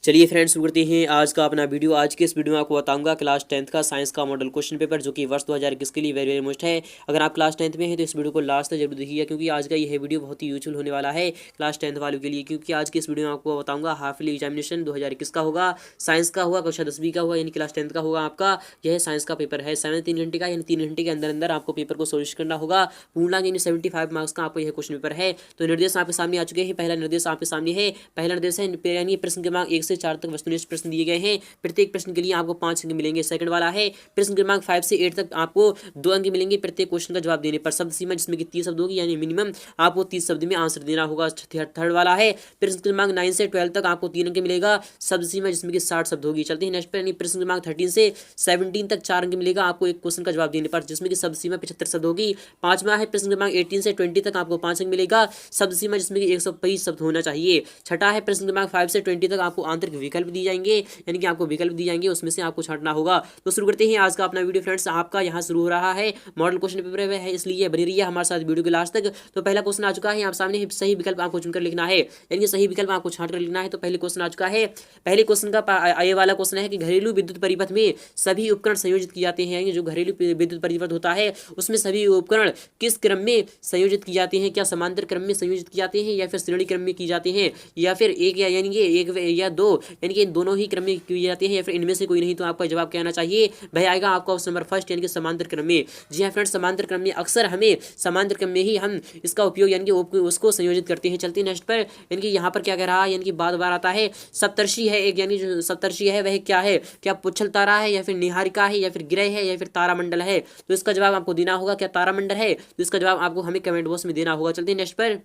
चलिए फ्रेंड्स, शुरू करते हैं आज का अपना वीडियो। आज के इस वीडियो में आपको बताऊंगा क्लास 10th का साइंस का मॉडल क्वेश्चन पेपर, जो कि वर्ष 2021 के लिए वेरी वेरी मोस्ट है। अगर आप क्लास 10th में हैं तो इस वीडियो को लास्ट तक जरूर देखिए, क्योंकि आज का यह वीडियो बहुत ही यूजफुल होने वाला है क्लास 10th वालों के लिए। क्योंकि आज के इस वीडियो में आपको बताऊंगा हाफली एग्जामिनेशन 2021 का होगा, साइंस का होगा, कक्षा 10वीं का होगा, यानी क्लास 10th का होगा आपका। यह साइंस का पेपर है, समय 3 घंटे का, यानी 3 घंटे के अंदर अंदर आपको पेपर को सोल्यूशन करना होगा। पूर्णांक यानी 75 मार्क्स का आपको यह क्वेश्चन पेपर है। तो निर्देश आपके सामने आ चुके हैं। पहला निर्देश आपके सामने है। पहला निर्देश है यानी प्रश्न क्रमांक 1 से 4 तक वस्तुनिष्ठ प्रश्न दिए गए हैं। प्रत्येक प्रश्न के लिए आपको 5 अंक मिलेंगे। सेकंड वाला है प्रश्न क्रमांक 5 से 8 तक आपको 2 अंक मिलेंगे प्रत्येक क्वेश्चन का जवाब देने पर। शब्द सीमा जिसमें कि 30 शब्द होगी, यानी मिनिमम आपको 30 शब्द में आंसर देना होगा। थर्ड वाला है प्रश्न क्रमांक 9 से 12 तक आपको 3 अंक मिलेगा। शब्द सीमा जिसमें कि 60 शब्द होगी। चलते हैं नेक्स्ट पर, यानी प्रश्न क्रमांक 13 से 17 तक 4 अंक मिलेगा आपको एक क्वेश्चन का जवाब देने पर, जिसमें कि शब्द सीमा 75 शब्द होगी। पांचवा है प्रश्न क्रमांक 18 से 20 तक आपको 5 अंक मिलेगा। शब्द सीमा जिसमें कि 125 शब्द होना चाहिए। छठा है प्रश्न क्रमांक 5 से 20 तक आपको आंतरिक विकल्प दिए जाएंगे, यानी कि आपको विकल्प दिए जाएंगे, उसमें से आपको छांटना होगा। तो शुरू करते हैं आज का अपना वीडियो फ्रेंड्स। आपका यहाँ शुरू हो रहा है मॉडल क्वेश्चन पेपर है, इसलिए बनी रहिए हमारे साथ वीडियो के लास्ट तक। तो पहला क्वेश्चन आ चुका है आप सामने, सही विकल्प आपको चुनकर लिखना है, यानी सही विकल्प आपको छांट कर लिखना है। तो पहले क्वेश्चन आ चुका है। पहले क्वेश्चन का ये वाला क्वेश्चन है कि घरेलू विद्युत परिपथ में सभी उपकरण संयोजित किए जाते हैं, यानी जो घरेलू विद्युत परिपथ होता है उसमें सभी उपकरण किस क्रम में संयोजित किए जाते हैं? क्या समांतर क्रम में संयोजित किए जाते हैं, या फिर श्रेणी क्रम में किए जाते हैं, या फिर एक यानी कि एक या दो, यानी कि दोनों ही क्रम में किए जाते हैं, या फिर इनमें से कोई नहीं? तो आपका जवाब क्या आना चाहिए भाई? आएगा आपका ऑप्शन नंबर फर्स्ट, यानी कि समांतर क्रम में। जी हाँ फ्रेंड्स, समांतर क्रम में अक्सर हमें समांतर क्रम में ही हम इसका उपयोग यानी कि उसको संयोजित करते हैं। चलते हैं नेक्स्ट पर, यानी कि यहाँ पर क्या कह रहा है, यानी कि बार बार आता है सप्तर्षि है एक, यानी जो सप्तर्षि है वह क्या है? क्या पुच्छल तारा है, या फिर निहारिका है, या फिर ग्रह है, या फिर तारामंडल है? तो इसका जवाब आपको देना होगा क्या तारामंडल है? तो इसका जवाब आपको हमें कमेंट बॉक्स में देना होगा। चलते हैं नेक्स्ट पर।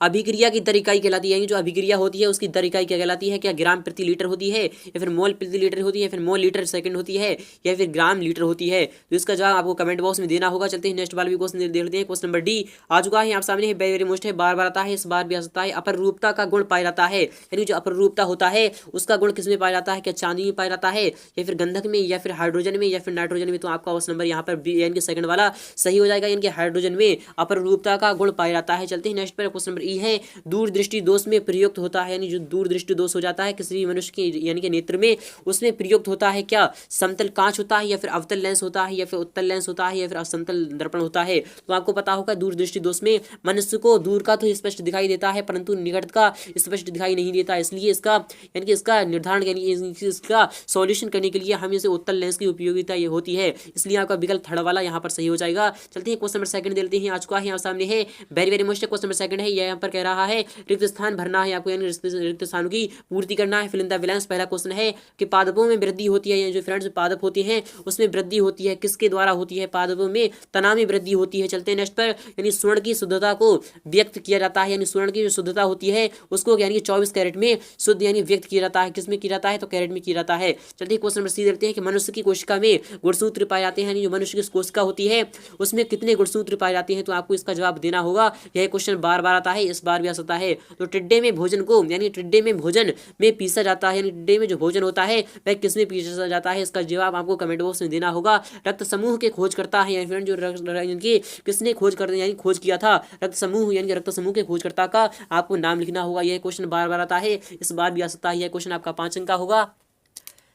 अभिक्रिया की दर इकाई कहलाती है, यानी जो अभिक्रिया होती है उसकी दर इकाई क्या कहलाती है? क्या ग्राम प्रति लीटर होती है, या फिर मोल प्रति लीटर होती है, या फिर मोल लीटर सेकंड होती है, या फिर ग्राम लीटर होती है? तो इसका जवाब आपको कमेंट बॉक्स में देना होगा। चलते हैं नेक्स्ट वाला भी क्वेश्चन देख लेते हैं। क्वेश्चन नंबर डी आ चुका है आप सामने, है वेरी मोस्ट है, बार बार आता है, इस बार भी आ सकता है। अपर रूपता का गुण पाया जाता है, यानी जो अपर रूपता होता है उसका गुण किसमें पाया जाता है? क्या चांदी में पाया जाता है, या फिर गंधक में, या फिर हाइड्रोजन में, या फिर नाइट्रोजन में? तो आपका ऑप्शन नंबर यहाँ पर बी यानी कि सेकंड वाला सही हो जाएगा, यानी कि हाइड्रोजन में अपर रूपता का गुण पाया जाता है। चलते हैं नेक्स्ट पर। क्वेश्चन नंबर ई है दूरदृष्टि दोष में प्रयुक्त होता है, यानी जो दूरदृष्टि दोष हो जाता है किसी भी मनुष्य के यानी कि नेत्र में, उसमें प्रयुक्त होता है क्या? समतल कांच होता है, या फिर अवतल लेंस होता है, या फिर उत्तल लेंस होता है, या फिर असमतल दर्पण होता है? तो आपको पता होगा दूरदृष्टि दोष में मनुष्य को दूर का तो स्पष्ट दिखाई देता है, परंतु निकट का स्पष्ट दिखाई नहीं देता। इसलिए इसका यानी कि इसका निर्धारण यानी इसका सॉल्यूशन करने के लिए हम इसे उत्तल लेंस की उपयोगिता ये होती है, इसलिए आपका विकल्प थर्ड वाला यहाँ पर सही हो जाएगा। चलते हैं क्वेश्चन नंबर सेकंड देते हैं। आ चुका है यहाँ सामने है, very very most question number second है। यहाँ पर कह रहा है रिक्त स्थान भरना है आपको, यानी रिक्त स्थानों की पूर्ति करना है, फिल इन द ब्लैंक्स। पहला क्वेश्चन है कि पादपों में वृद्धि होती है, जो फ्रेंड्स पादप होते हैं उसमें वृद्धि होती है, किसके द्वारा होती है? पादपों में तना में वृद्धि होती है। चलते हैं नेक्स्ट पर, यानी स्वर्ण की शुद्धता को व्यक्त किया जाता है, यानी स्वर्ण की जो शुद्धता होती है उसको यानी 24 कैरेट में शुद्ध यानी व्यक्त किया जाता है। किसमें किया जाता है? तो कैरेट में किया जाता है। चलते क्वेश्चन नंबर सी देखते हैं कि मनुष्य की कोशिका में गुणसूत्र पाए जाते हैं, यानी जो मनुष्य की कोशिका होती है उसमें कितने गुणसूत्र पाए जाते हैं? तो आपको इसका जवाब देना होगा। यह क्वेश्चन बार बार आता है, इस बार भी आ सकता है। तो टिड्डे में भोजन को यानी टिड्डे में भोजन में पीसा जाता है, यानी टिड्डे में जो भोजन होता है वह किसमें पीसा जाता है? इसका जवाब आपको कमेंट बॉक्स में देना होगा। रक्त समूह के खोज करता है, यानी फ्रेंड जो इनकी किसने खोज कर यानी खोज किया था? रक्त समूह, यानी रक्त समूह के खोजकर्ता का आपको नाम लिखना होगा। यह क्वेश्चन बार बार आता है, इस बार भी आ सकता है। यह क्वेश्चन आपका 5 अंक का होगा।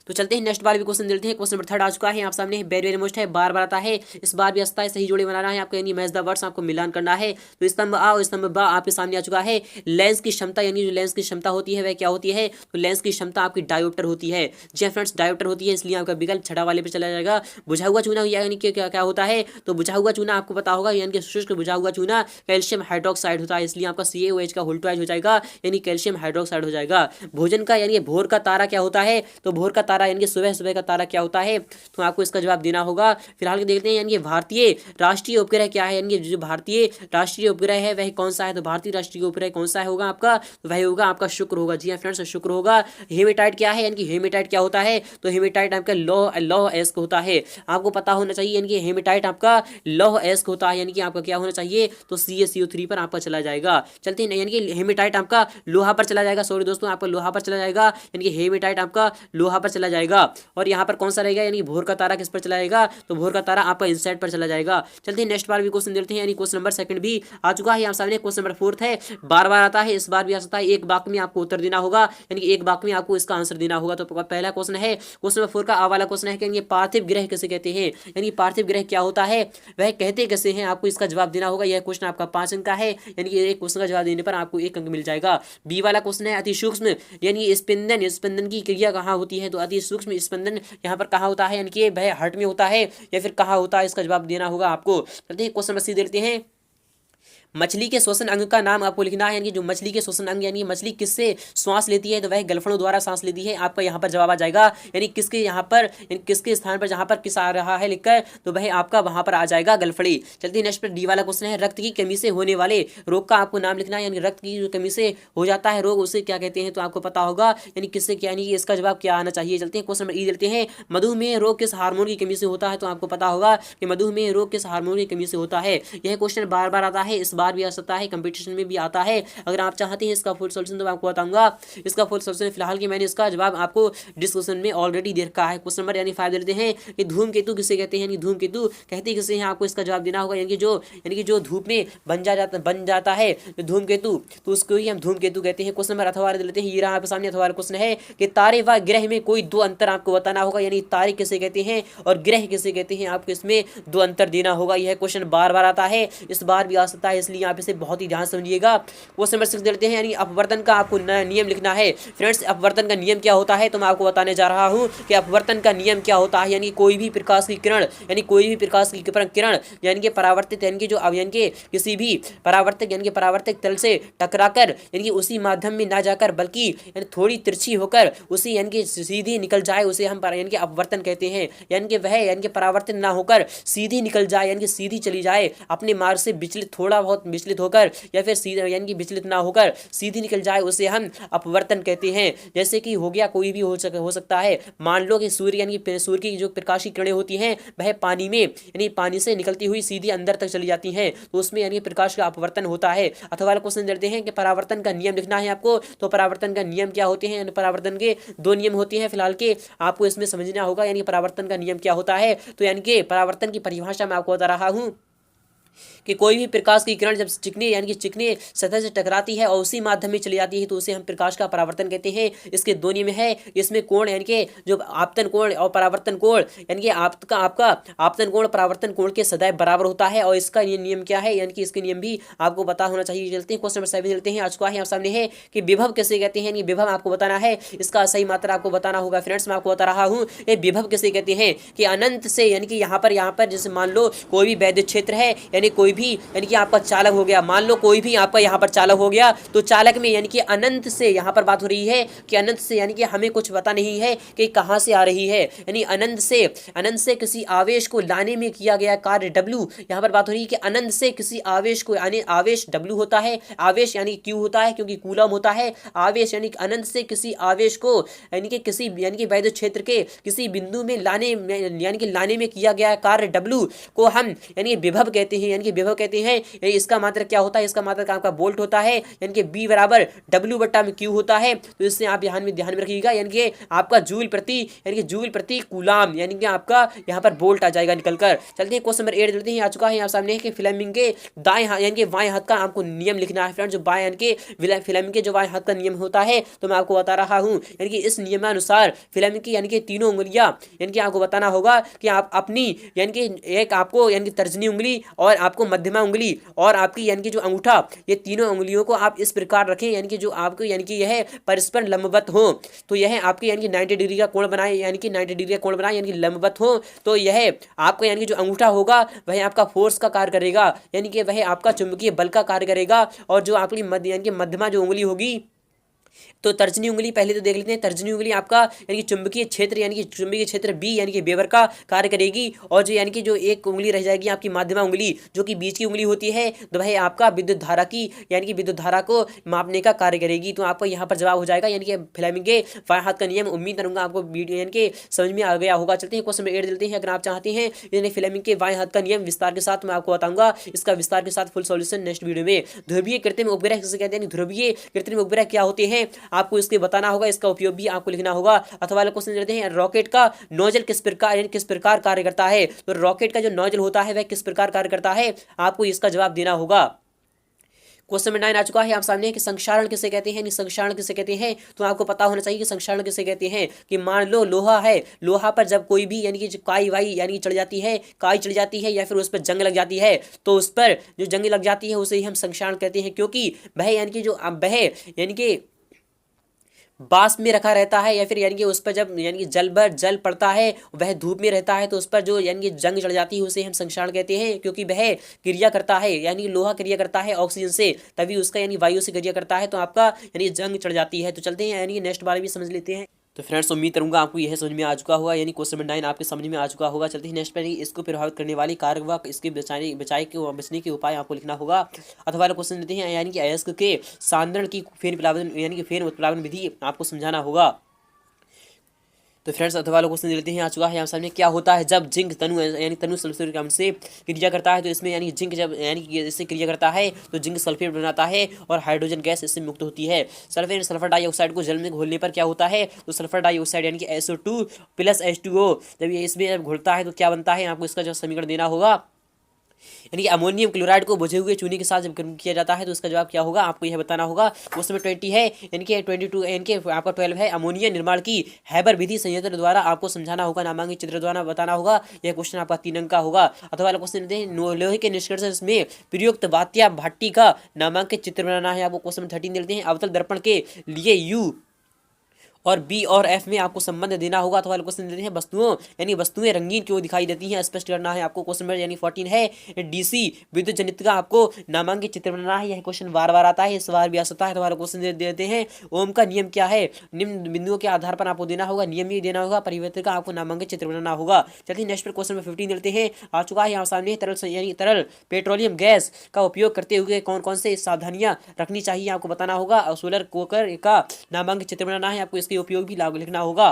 तो चलते हैं नेक्स्ट बार भी क्वेश्चन देते हैं। क्वेश्चन नंबर थर्ड आ चुका है आप सामने, वेरी वेरी मोस्ट है, बार बार आता है, इस बार भी आता है। सही जोड़े बनाना है आपको, यानी मैच द वर्ड्स आपको मिलान करना है। तो स्तंभ आ और स्तंभ बा आपके सामने आ चुका है। लेंस की क्षमता, यानी जो लेंस की क्षमता होती है वह क्या होती है? तो लेंस की क्षमता आपकी डायोप्टर होती है। जी फ्रेंड्स, डायोप्टर होती है, इसलिए आपका विकल्प छठा वाले पे चला जाएगा। बुझा हुआ चूना यानी कि क्या क्या होता है? तो बुझा हुआ चूना आपको पता होगा, यानी कि शुष्क बुझा हुआ चूना कैल्शियम हाइड्रोक्साइड होता है, इसलिए आपका CaOH का होल ट्वाइस हो जाएगा, यानी कैल्शियम हाइड्रोक्साइड हो जाएगा। भोजन का यानी भोर का तारा क्या होता है? तो भोर का तारा यानी कि सुबह सुबह का तारा क्या होता है? तो आपको इसका जवाब देना होगा। फिलहाल देखते हैं, यानी कि भारतीय राष्ट्रीय उपग्रह क्या है, यानी जो भारतीय राष्ट्रीय उपग्रह है वह कौन सा है? तो भारतीय राष्ट्रीय उपग्रह कौन सा होगा आपका? तो वह होगा आपका शुक्र होगा। जी हाँ फ्रेंड्स, शुक्र होगा। हेमेटाइट क्या है, यानी कि हेमेटाइट क्या होता है? तो हेमेटाइट आपका लौह अयस्क होता है, आपको पता होना चाहिए, यानी कि हेमेटाइट आपका लौह अयस्क होता है, यानी कि आपका क्या होना चाहिए? तो CaCO3 पर आपका चला जाएगा। चलते हैं, यानी कि हेमेटाइट आपका लोहा पर चला जाएगा, सॉरी दोस्तों आपका लोहा पर चला जाएगा, यानी कि हेमेटाइट आपका लोहा पर चला चला जाएगा, और यहाँ पर कौन सा रहेगा, यानी भोर का तारा किस पर चला जाएगा, तो भोर का तारा आपका इनसाइड पर चला जाएगा। चलते हैं नेक्स्ट बार भी क्वेश्चन देखते हैं, यानी क्वेश्चन नंबर सेकंड भी आ चुका है यहाँ सामने। क्वेश्चन नंबर फोर्थ है, बार बार आता है, इस बार भी आ सकता है। एक वाक्य में आपको उत्तर देना होगा, यानी कि एक वाक्य में आपको इसका आंसर देना होगा। तो पहला क्वेश्चन है, क्वेश्चन नंबर 4 का आ वाला क्वेश्चन है कि पार्थिव ग्रह किसे कहते हैं, यानी पार्थिव ग्रह क्या होता है, वह कहते कैसे हैं, आपको इसका जवाब देना होगा। यह क्वेश्चन आपका 5 अंक का है, यानी कि एक क्वेश्चन का जवाब देने पर आपको 1 अंक मिल जाएगा। बी वाला क्वेश्चन है, अति सूक्ष्म यानी स्पंदन, स्पंदन की क्रिया कहाँ होती है, तो अति सूक्ष्म स्पंदन यहाँ पर कहाँ होता है, यानी कि वह हार्ट में होता है या फिर कहाँ होता है, इसका जवाब देना होगा आपको। चलते हैं क्वेश्चन नंबर सी देखते हैं। मछली के श्वसन अंग का नाम आपको लिखना है, यानी कि जो मछली के श्वसन अंग, यानी मछली किससे श्वास लेती है, तो वह गलफड़ों द्वारा सांस लेती है। आपका यहाँ पर जवाब आ जाएगा, यानी किसके यहाँ पर, यानी किसके स्थान पर जहाँ पर किस आ रहा है लिखकर, तो वह आपका वहाँ पर आ जाएगा गलफड़ी। चलते हैं नेक्स्ट पर डी वाला क्वेश्चन है, रक्त की कमी से होने वाले रोग का आपको नाम लिखना है, यानी रक्त की कमी से हो जाता है रोग, उसे क्या कहते हैं, तो आपको पता होगा, यानी किससे क्या, यानी इसका जवाब क्या आना चाहिए। चलते हैं क्वेश्चन नंबर ई देते हैं, मधुमेह रोग किस हार्मोन की कमी से होता है, तो आपको पता होगा कि मधुमेह रोग किस हार्मोन की कमी से होता है। यह क्वेश्चन बार बार आता है, इस बार भी आ सकता है, कंपटीशन में भी आता है। अगर आप चाहते हैं इसका फुल सॉल्यूशन तो मैं आपको बताऊंगा। इसका फुल सॉल्यूशन फिलहाल की मैंने इसका जवाब आपको डिस्कशन में ऑलरेडी दे रखा है। क्वेश्चन नंबर यानी 5 देते हैं कि धूमकेतु किसे कहते हैं, यानी धूमकेतु कहते किसे हैं, आपको इसका जवाब देना होगा। यानी कि जो धूप में बन जाता है धूमकेतु, तो उसको ही हम धूमकेतु कहते हैं। क्वेश्चन नंबर अथवा लेते हैं, ये रहा आपके सामने अथवा क्वेश्चन है कि तारे व ग्रह में कोई 2 अंतर आपको बताना होगा, यानी तारे किसे कहते हैं और ग्रह किसे कहते हैं, आपको इसमें 2 अंतर देना होगा। यह क्वेश्चन बार बार आता है, इस बार भी आ सकता है, इसलिए आप इसे बहुत ही ध्यान समझिएगा। क्वेश्चन नंबर 6 देते हैं, यानी अपवर्तन का आपको नियम लिखना है। फ्रेंड्स, अपवर्तन का नियम क्या होता है, तो मैं आपको बताने जा रहा हूं कि अपवर्तन का नियम क्या होता है। यानी कोई भी प्रकाश की किरण, यानी कोई भी प्रकाश की किरण यानी कि परावर्तित, यानी कि जो यानी कि किसी भी परावर्तक यानी कि परावर्तक तल से टकराकर यानी कि उसी माध्यम में ना जाकर बल्कि यानी थोड़ी तिरछी होकर उसी यानी कि सीधी निकल जाए, उसे हम यानी कि अपवर्तन कहते हैं। यानी कि वह यानी कि परावर्तित ना होकर सीधी निकल जाए, यानी कि सीधी चली जाए अपने मार्ग से विचलित, थोड़ा बहुत विचलित होकर या फिर सीधा यानी कि विचलित ना होकर सीधी निकल जाए, उसे हम अपवर्तन कहते हैं। जैसे कि हो गया, कोई भी हो सकता है। मान लो कि सूर्य यानी कि सूर्य की जो प्रकाश की किरणें होती हैं वह पानी में यानी पानी से निकलती हुई सीधी अंदर तक चली जाती हैं, तो उसमें यानी प्रकाश का अपवर्तन होता है। अथवा क्वेश्चन देते हैं कि परावर्तन का नियम लिखना है आपको, तो परावर्तन का नियम क्या होते हैं, परावर्तन के 2 नियम होते हैं फिलहाल के, आपको इसमें समझना होगा। यानी परावर्तन का नियम क्या होता है, तो यानी कि परावर्तन की परिभाषा मैं आपको बता रहा हूँ कि कोई भी प्रकाश की किरण जब चिकने यानी कि चिकने सतह से टकराती है और उसी माध्यम में चली जाती है, तो उसे हम प्रकाश का परावर्तन कहते हैं। इसके 2 नियम है, इसमें कोण यानी कि जो आपतन कोण और परावर्तन कोण, यानी कि आपका आपतन कोण परावर्तन कोण के सदैव बराबर होता है, और इसका ये नियम क्या है, यानी कि इसके नियम भी आपको पता होना चाहिए। चलते हैं क्वेश्चन नंबर 7 चलते हैं। आज का है आप सामने है कि विभव किसे कहते हैं, यानी विभव आपको बताना है, इसका सही मात्रा आपको बताना होगा। फ्रेंड्स, मैं आपको बता रहा हूँ ये विभव किसे कहते हैं कि अनंत से, यानी कि यहाँ पर जैसे मान लो कोई भी वैद्युत क्षेत्र है, यानी कोई भी यानी कि आपका चालक हो गया, मान लो कोई भी आपका यहाँ पर चालक हो गया, तो चालक में यानी कि अनंत से यहाँ पर बात हो रही है कि अनंत से, यानी कि हमें कुछ पता नहीं है कि कहाँ से आ रही है, यानी अनंत से किसी आवेश को लाने में किया गया कार्य W, यहाँ पर बात हो रही है कि अनंत से किसी आवेश को, यानी आवेश W होता है, आवेश यानी Q होता है क्योंकि कूलम होता है, आवेश यानी अनंत से किसी आवेश को यानी कि किसी यानी कि वैद्युत क्षेत्र के किसी बिंदु में लाने में किया गया कार्य W को हम यानी विभव कहते हैं, यानी कि विभव कहते हैं। इसका मात्रक क्या होता है, इसका मात्रक आपका वोल्ट होता है, यानी कि B बराबर W बटा में Q होता है, तो इससे आप ध्यान में रखिएगा, यानी कि आपका जूल प्रति कूलाम, यानी कि आपका यहाँ पर वोल्ट आ जाएगा निकलकर। चलते हैं क्वेश्चन नंबर 8 चलते हैं। आ चुका है यहाँ सामने कि फ्लेमिंग के दाएं हाथ यानी कि बाएं हाथ का आपको नियम लिखना है। फ्रेंड्स, जो बाएं यानी कि फ्लेमिंग के जो बाएं हाथ का नियम होता है, तो मैं आपको बता रहा हूँ, यानी कि इस नियमानुसार फ्लेमिंग की यानी कि 3 उंगलियां यानी कि आपको बताना होगा कि आप अपनी यानी कि एक आपको यानी कि तर्जनी उंगली और आपको मध्यमा उंगली और आपकी यानी कि जो अंगूठा, ये तीनों उंगलियों को आप इस प्रकार रखें, यानी कि जो आपको यानी कि यह परस्पर लंबवत हो, तो यह आपके यानी कि 90 डिग्री का कोण बनाए, यानी कि 90 डिग्री का कोण बनाए, यानी कि लंबवत हो, तो यह आपका यानी कि जो अंगूठा होगा वह आपका फोर्स का कार्य करेगा, यानी कि वह आपका चुंबकीय बल का कार्य करेगा, और जो आपकी यानी कि मध्यमा जो उंगली होगी, तो तर्जनी उंगली पहले तो देख लेते हैं। तर्जनी उंगली आपका यानी कि चुंबकीय क्षेत्र B यानी कि वेबर का कार्य करेगी, और जो यानी कि जो एक उंगली रह जाएगी आपकी मध्यमा उंगली जो कि बीच की उंगली होती है, तो वह आपका विद्युत धारा की यानी कि विद्युत धारा को मापने का कार्य करेगी। तो आपको यहाँ पर जवाब हो जाएगा, यानी कि फ्लेमिंग के बाएं हाथ का नियम। उम्मीद करूंगा आपको वीडियो यानी कि समझ में आ गया होगा। चलते हैं क्वेश्चन नंबर 8 देते हैं। अगर आप चाहते हैं यानी फ्लेमिंग के बाएं हाथ का नियम विस्तार के साथ मैं आपको बताऊंगा, इसका विस्तार के साथ फुल सॉल्यूशन नेक्स्ट वीडियो में। ध्रुवीय कृत्रिम उपग्रह किसे कहते हैं, ध्रुवीय कृत्रिम उपग्रह क्या होते हैं, आपको इसके बताना होगा, इसका उपयोग भी आपको लिखना होगा। अथवा वाला क्वेश्चन देते हैं रॉकेट का नोजल किस प्रकार यानी किस प्रकार कार्य करता है। तो रॉकेट का जो नोजल होता है वह किस प्रकार कार्य करता है, आपको इसका जवाब देना होगा। क्वेश्चन नंबर 9 आ चुका है आप सामने कि संक्षारण किसे कहते हैं, संक्षारण किसे कहते हैं। तो आपको पता होना चाहिए कि संक्षारण किसे कहते हैं। कि मान लो लोहा है, लोहा पर जब कोई भी यानी कि काई वाई यानी कि चढ़ जाती है, काई चढ़ जाती है या फिर उस पर जंग लग जाती है, तो उस पर जो जंग लग जाती है उसे ही हम संक्षारण कहते हैं। क्योंकि वह यानी कि जो वह यानी कि बाष्प में रखा रहता है या फिर यानी कि उस पर जब यानी कि जल पड़ता है, वह धूप में रहता है, तो उस पर जो यानी कि जंग चढ़ जाती है उसे हम संक्षारण कहते हैं। क्योंकि वह क्रिया करता है यानी कि लोहा क्रिया करता है ऑक्सीजन से, तभी उसका यानी वायु से क्रिया करता है, तो आपका यानी जंग चढ़ जाती है। तो चलते हैं यानी कि नेक्स्ट बारे में समझ लेते हैं। तो फ्रेंड्स उम्मीद करूंगा आपको यह समझ में आ चुका होगा, यानी क्वेश्चन नंबर 9 आपके समझ में आ चुका होगा। चलते हैं नेक्स्ट पर, इसको प्रभावित करने वाली कारक व इसके बचने के उपाय आपको लिखना होगा। अथवा क्वेश्चन देते हैं यानी कि अयस्क के सांद्रण की फेन उत्प्लावन विधि आपको समझाना होगा। तो फ्रेंड्स अथवा वाला क्वेश्चन लेते हैं आ चुका है यहाँ सामने, क्या होता है जब जिंक तनु यानी तनु सल्फ्यूरिक अम्ल से क्रिया करता है। तो इसमें यानी जिंक जब यानी कि इससे क्रिया करता है तो जिंक सल्फेट बनाता है और हाइड्रोजन गैस इससे मुक्त होती है। सल्फर डाइऑक्साइड को जल में घोलने पर क्या होता है। तो सल्फर डाइऑक्साइड यानी कि SO2 + H2O जब ये इसमें जब घुलता है तो क्या बनता है, आपको इसका जो समीकरण देना होगा। यानी कि अमोनियम क्लोराइड को बुझे हुए चूने के साथ जब गर्म किया जाता है तो इसका जवाब क्या होगा, आपको यह बताना होगा। उसमें 20 है यानी कि 22 यानी कि आपका 12 है अमोनिया निर्माण की हैबर विधि संयंत्र द्वारा आपको समझाना होगा, नामांकित चित्र द्वारा बताना होगा। यह क्वेश्चन आपका 3 अंक का होगा। अथवा वाला क्वेश्चन लोहे के निष्कर्षण में प्रयुक्त बात्या भाटी का नामांकित चित्र बनाना है, आपको क्वेश्चन 13 देते हैं। अवतल दर्पण के लिए U और B और F में आपको संबंध देना होगा। अथवा क्वेश्चन देते हैं वस्तुओं यानी वस्तुएं रंगीन क्यों दिखाई देती हैं, स्पष्ट करना है आपको। क्वेश्चन नंबर यानी 14 है DC विद्युत जनित का आपको नामांकित चित्र बनाना है। यह क्वेश्चन बार बार आता है, इस बार भी आ सकता है। अथवा क्वेश्चन देते हैं ओम का नियम क्या है, निम्न बिंदुओं के आधार पर आपको देना होगा, नियम ही देना होगा, परिवर्तन का आपको नामांकित चित्र बनाना होगा। चलिए नेक्स्ट पर क्वेश्चन नंबर 15 देते हैं आ चुका है यहाँ सामने, तरल पेट्रोलियम गैस का उपयोग करते हुए कौन कौन से सावधानियां रखनी चाहिए, आपको बताना होगा। सोलर कुकर का नामांकित चित्र बनाना है, आपको इसके उपयोग भी लागू लिखना होगा।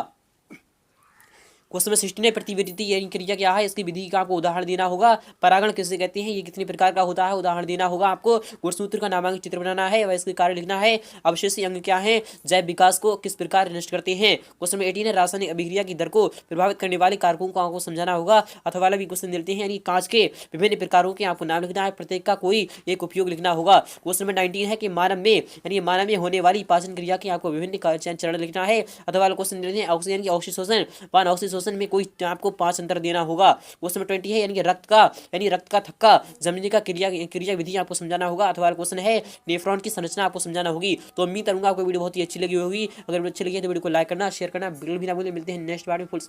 क्वेश्चन नंबर 16 है प्रतिवर्ती यानी क्रिया क्या है, इसकी विधि का आपको उदाहरण देना होगा। परागण किसे कहते हैं, ये कितने प्रकार का होता है, उदाहरण देना होगा आपको। गुणसूत्र का नामांकित चित्र बनाना है व इसके कार्य लिखना है। अवशेषी अंग क्या है, जैव विकास को किस प्रकार नष्ट करते हैं। क्वेश्चन नंबर 18 है रासायनिक अभिक्रिया की दर को प्रभावित करने वाले कारकों को आपको समझाना होगा। अथवा वाला भी क्वेश्चन देते हैं यानी कांच के विभिन्न प्रकारों के आपको नाम लिखना है, प्रत्येक का कोई एक उपयोग लिखना होगा। क्वेश्चन नंबर 19 है कि मानव में होने वाली पाचन क्रिया के आपको विभिन्न चरण लिखना है। अथवा वाला क्वेश्चन देते हैं ऑक्सीजन की ऑक्सीशोषण वन ऑक्सीशोषण में कोई आपको 5 अंतर देना होगा। क्वेश्चन नंबर 20 है यानी कि रक्त का थक्का जमने का क्रिया विधि आपको समझाना होगा। अथवा क्वेश्चन है नेफ्रॉन की संरचना आपको समझाना होगी। तो उम्मीद करूंगा आपको वीडियो बहुत ही अच्छी लगी होगी। अगर अच्छी लगी है तो वीडियो को लाइक करना, शेयर करना बिल्कुल भी ना भूलें। मिलते हैं नेक्स्ट बार में फुल